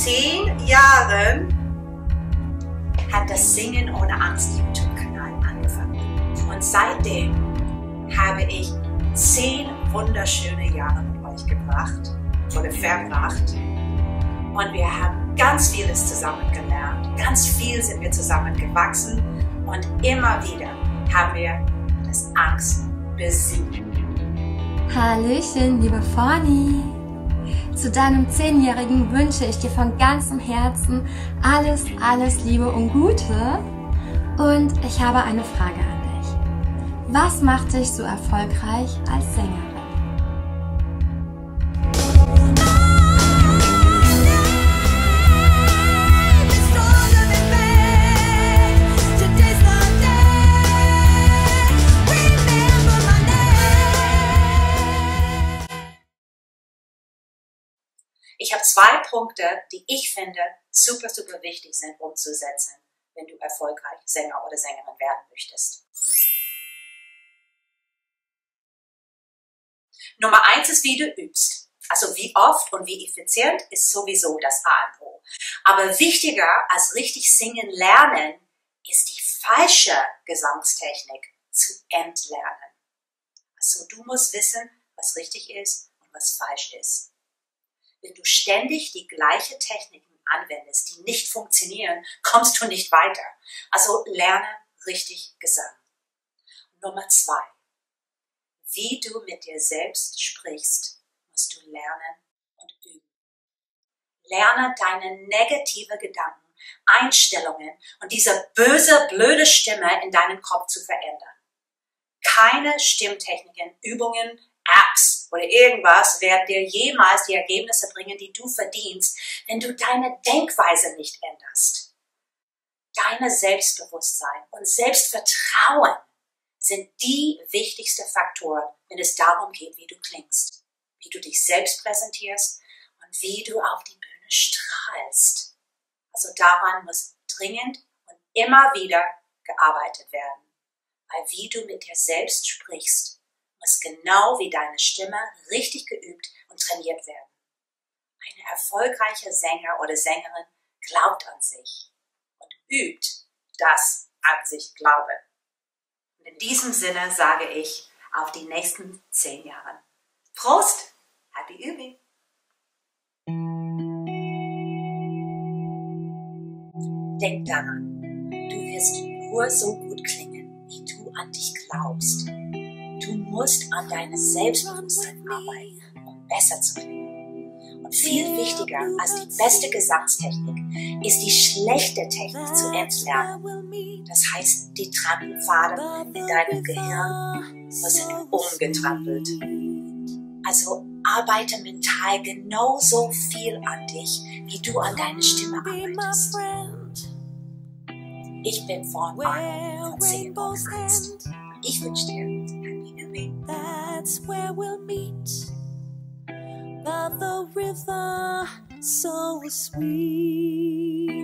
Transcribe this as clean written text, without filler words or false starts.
10 Jahren hat das Singen ohne Angst YouTube-Kanal angefangen. Und seitdem habe ich 10 wunderschöne Jahre mit euch verbracht. Und wir haben ganz vieles zusammen gelernt. Ganz viel sind wir zusammen gewachsen. Und immer wieder haben wir das Angst besiegt. Hallöchen, liebe Forni! Zu deinem 10-Jährigen wünsche ich dir von ganzem Herzen alles, alles Liebe und Gute. Und ich habe eine Frage an dich. Was macht dich so erfolgreich als Sängerin? Ich habe 2 Punkte, die ich finde super, super wichtig sind umzusetzen, wenn du erfolgreich Sänger oder Sängerin werden möchtest. Nummer 1 ist, wie du übst. Also wie oft und wie effizient ist sowieso das A und O. Aber wichtiger als richtig singen lernen ist die falsche Gesangstechnik zu entlernen. Also du musst wissen, was richtig ist und was falsch ist. Wenn du ständig die gleichen Techniken anwendest, die nicht funktionieren, kommst du nicht weiter. Also lerne richtig Gesang. Nummer 2. Wie du mit dir selbst sprichst, musst du lernen und üben. Lerne deine negative Gedanken, Einstellungen und diese böse, blöde Stimme in deinem Kopf zu verändern. Keine Stimmtechniken, Übungen, Apps oder irgendwas werden dir jemals die Ergebnisse bringen, die du verdienst, wenn du deine Denkweise nicht änderst. Deine Selbstbewusstsein und Selbstvertrauen sind die wichtigsten Faktoren, wenn es darum geht, wie du klingst, wie du dich selbst präsentierst und wie du auf die Bühne strahlst. Also daran muss dringend und immer wieder gearbeitet werden. Weil wie du mit dir selbst sprichst, muss genau wie deine Stimme richtig geübt und trainiert werden. Eine erfolgreiche Sänger oder Sängerin glaubt an sich und übt das an sich Glauben. Und in diesem Sinne sage ich auf die nächsten 10 Jahre. Prost! Happy Übung! Denk daran, du wirst nur so gut klingen, wie du an dich glaubst. Du musst an deinem Selbstbewusstsein arbeiten, um besser zu klingen. Und viel wichtiger als die beste Gesangstechnik ist die schlechte Technik zu entlernen. Das heißt, die Trampelpfade in deinem Gehirn müssen umgetrampelt. Also arbeite mental genauso viel an dich, wie du an deiner Stimme arbeitest. Ich bin von Singen ohne Angst. Ich wünsche dir Happy Übung. That's where we'll meet. By the river so sweet.